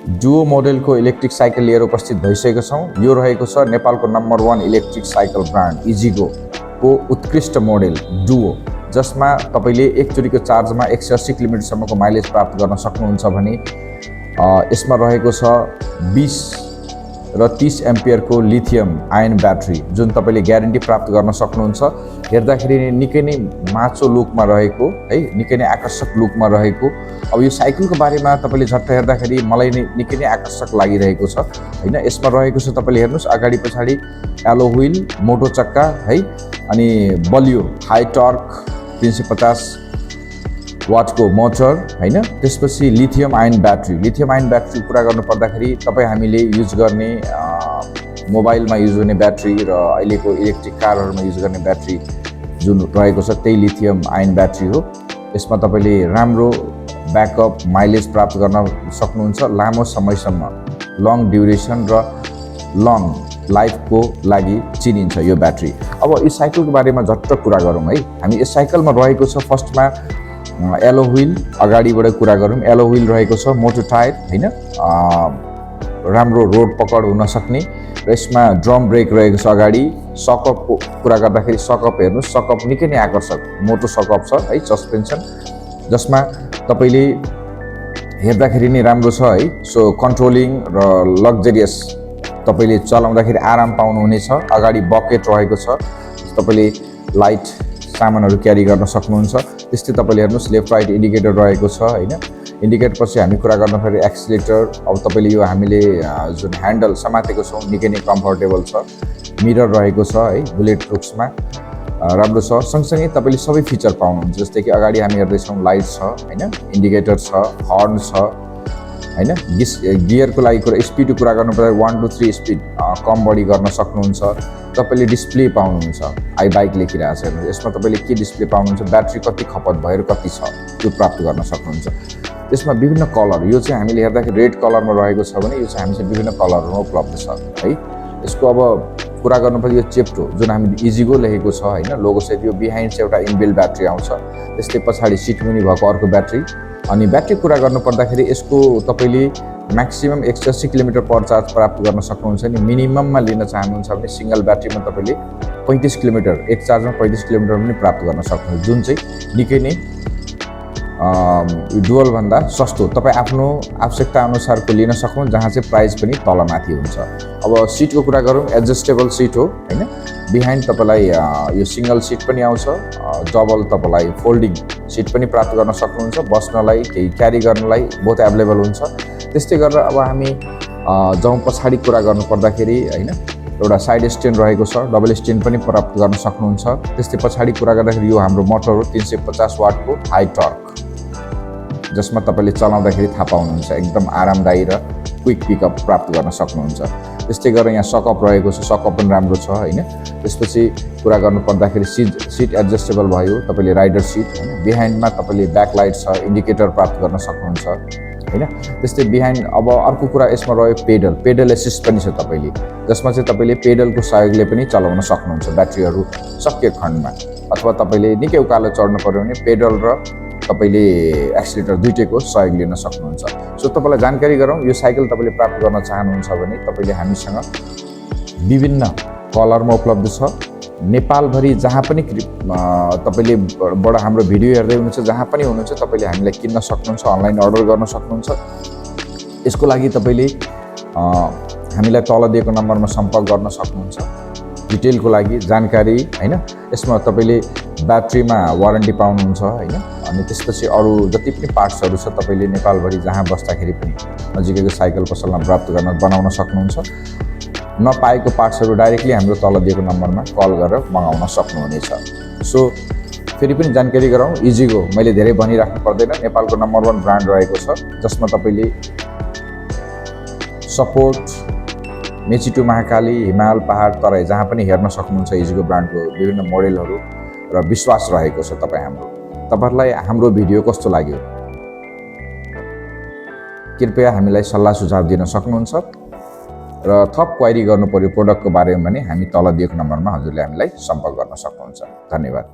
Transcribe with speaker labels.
Speaker 1: Duo मोडेलको electric cycle लिएर उपस्थित भइसकेको छौँ। यो रहेको छ नेपालको नम्बर 1 इलेक्ट्रिक साइकल ब्रान्ड इजिगो को उत्कृष्ट मोडेल डुओ, जसमा तपाईले एकचोटिको चार्जमा 180 किलोमिटरसम्मको माइलेज प्राप्त गर्न सक्नुहुन्छ भने यसमा रहेको छ 20 र 30 एम्पियरको लिथियम आयन ब्याट्री, जुन तपाईले ग्यारेन्टी प्राप्त गर्न सक्नुहुन्छ। हेर्दाखेरि निकै नै माचो लुकमा रहेको है, निकै नै आकर्षक लुकमा रहेको। अब यो साइकलको बारेमा तपाईले झट्ट हेर्दाखेरि मलाई निकै नै आकर्षक लागिरहेको छ हैन। यसमा रहेको छ तपाईले हेर्नुस्, अगाडि पछाडि एलो व्हील, मोटो चक्का है, अनि बलियो हाई टर्क 350 वाटको मोटर हैन। त्यसपछि लिथियम आयन ब्याट्री कुरा गर्नु पर्दाखेरि तपाई हामीले युज गर्ने मोबाइलमा युज हुने ब्याट्री र अहिलेको इलेक्ट्रिक कारहरुमा युज गर्ने ब्याट्री जुन रहेको छ त्यही लिथियम आयन ब्याट्री हो। यसमा तपाईले राम्रो ब्याकअप माइलेज प्राप्त गर्न सक्नुहुन्छ लामो समयसम्म, लङ ड्युरेसन र लङ लाइफको लागि चिनिन्छ यो ब्याट्री। अब यो साइकलको बारेमा झट्ट कुरा गरौँ है। हामी यस साइकलमा रहेको छ फर्स्टमा एलो व्हील, अगाडिबाट कुरा गरौँ एलो व्हील रहेको छ, मोटो टायर हैन, राम्रो रोड पकड हुन सक्ने र यसमा ड्रम ब्रेक रहेको छ अगाडि। सकअपको कुरा गर्दाखेरि सकअप हेर्नुस्, सकअप निकै नै आकर्षक मोटो सकअप छ है, सस्पेन्सन जसमा तपाईले हेर्दाखेरि नै राम्रो छ है। सो कन्ट्रोलिङ र लग्जरियस, तपाईले चलाउँदाखेरि आराम पाउनुहुनेछ। अगाडि बकेट रहेको छ, तपाईले लाइट सामानहरू क्यारी गर्न सक्नुहुन्छ। त्यस्तै तपाईले हेर्नुस् लेफ्ट राइट इन्डिकेटर रहेको छ हैन। इन्डिकेटर पछि हामी कुरा गर्दाखेरि एक्सिलेटर, अब तपाईले यो हामीले जुन ह्यान्डल समातेको छौं निकै नै कम्फर्टेबल छ। मिरर रहेको छ है, बुलेट लुक्समा राम्रो छ। सँगसँगै तपाईले सबै फिचर पाउनुहुन्छ, जस्तै कि अगाडि हामी हेर्दै छौं लाइट छ हैन, इन्डिकेटर छ, हर्न छ हैन। गियरको लागि कुरा स्पिडको कुरा गर्नुपर्दा 1 to 3 स्पिड कम बढी गर्न सक्नुहुन्छ। तपाईले डिस्प्ले पाउनुहुन्छ, आई बाइक लेखिरहेको छ हेर्नुस्, यसमा तपाईले के डिस्प्ले पाउनुहुन्छ, ब्याट्री कति खपत भएर कति छ त्यो प्राप्त गर्न सक्नुहुन्छ। त्यसमा विभिन्न कलर, यो चाहिँ हामीले हेर्दाखेरि रेड कलरमा रहेको छ भने यो चाहिँ हामीसँग विभिन्न कलरमा उपलब्ध छ है। यसको अब कुरा गर्नुपर्दा यो चेप्टो जुन हामीले इजिगो लेखेको छ हैन लोगो सहित, यो बिहाइन्ड चाहिँ एउटा इनबिल्ट ब्याट्री आउँछ। त्यस्तै पछाडि सिट मुनि भएको अर्को ब्याट्री। अनि ब्याट्री कुरा गर्नु पर्दाखेरि यसको तपाईले म्याक्सिमम 180 किलोमिटर पर चार्ज प्राप्त गर्न सक्नुहुन्छ नि। मिनिमममा लिन चाहनुहुन्छ भने सिंगल ब्याट्रीमा तपाईले 35 किलोमिटर, एक चार्जमा 35 किलोमिटर पनि प्राप्त गर्न सक्नुहुन्छ, जुन चाहिँ निकै नै डुअल भन्दा सस्तो तपाई आफ्नो आवश्यकता अनुसारको लिन सक्नुहुन्छ, जहाँ चाहिँ प्राइस पनि तलमाथि हुन्छ। अब सिटको कुरा गरौँ, एडजस्टेबल सिट हो हैन। बिहाइन्ड तपाईलाई यो सिंगल सिट पनि आउँछ, डबल तपाईलाई फोल्डिङ सिट पनि प्राप्त गर्न सक्नुहुन्छ। बस्नलाई केही क्यारी गर्नलाई बहुत एभाइलेबल हुन्छ। त्यस्तै गरेर अब हामी जाउँ पछाडि कुरा गर्नु पर्दाखेरि हैन, एउटा साइड स्ट्यान्ड रहेको छ, डबल स्ट्यान्ड पनि प्राप्त गर्न सक्नुहुन्छ। त्यस्तै पछाडि कुरा गर्दाखेरि यो हाम्रो मोटर हो 350 वाटको हाई टर्क, जसमा तपाईले चलाउँदाखेरि थाहा पाउनुहुन्छ एकदम आरामदायी र क्विक पिकअप प्राप्त गर्न सक्नुहुन्छ। त्यस्तै गरेर यहाँ सकअप रहेको छ, सकअप पनि राम्रो छ हैन। त्यसपछि कुरा गर्नु पर्दाखेरि सिट एडजस्टेबल भयो, तपाईले राइडर सिट हैन। बिहाइन्डमा तपाईले ब्याक लाइट छ, इन्डिकेटर प्राप्त गर्न सक्नुहुन्छ हैन। त्यस्तै बिहाइन्ड अब अर्को कुरा यसमा रह्यो पेडल एसिस्ट पनि छ तपाईले, जसमा चाहिँ तपाईले पेडलको सहयोगले पनि चलाउन सक्नुहुन्छ ब्याट्रीहरू सकिएको खण्डमा। अथवा तपाईले निकै उकालो चढ्नु पर्यो भने पेडल र तपाईले एक्सिलेटर दुईटैको सहयोग लिन सक्नुहुन्छ। सो तपाईलाई जानकारी गरौँ, यो साइकल तपाईले प्राप्त गर्न चाहनुहुन्छ भने तपाईले हामीसँग विभिन्न कलरमा उपलब्ध छ। नेपालभरि जहाँ पनि तपाईले बडा हाम्रो भिडियो हेर्दै हुनुहुन्छ, जहाँ पनि हुनुहुन्छ तपाईले हामीलाई किन्न सक्नुहुन्छ, अनलाइन अर्डर गर्न सक्नुहुन्छ। यसको लागि तपाईले हामीलाई तल दिएको नम्बरमा सम्पर्क गर्न सक्नुहुन्छ डिटेलको लागि जानकारी हैन। यसमा तपाईले ब्याट्रीमा वारेन्टी पाउनुहुन्छ हैन। अनि त्यसपछि अरु जति पनि पार्ट्सहरु छ तपाईले नेपालभरि जहाँ बस्दाखेरि पनि नजिकैको साइकल पसलमा प्राप्त गर्न बनाउन सक्नुहुन्छ। नपाएको पार्ट्सहरु डाइरेक्टली हाम्रो तल दिएको नम्बरमा कल गरेर मगाउन सक्नुहुनेछ। सो फेरि पनि जानकारी गराउँ, इजिगो मैले धेरै भनिराख्नु पर्दैन, नेपालको नम्बर 1 ब्रान्ड रहेको छ, जसमा तपाईले सपोर्ट, मेची टु महाकाली, हिमाल, पहाड, तराई जहाँ पनि हेर्न सक्नुहुन्छ इजिगो ब्रान्डको विभिन्न मोडेलहरू र विश्वास रहेको छ तपाईहरुलाई हाम्रो भिडियो कस्तो लाग्यो कृपया हामीलाई सल्लाह सुझाव दिन सक्नुहुन्छ र थप क्वेरी गर्नु पर्यो प्रोडक्टको बारेमा भने हामी तल दिएको नम्बरमा हजुरले हामीलाई सम्पर्क गर्न सक्नुहुन्छ। धन्यवाद।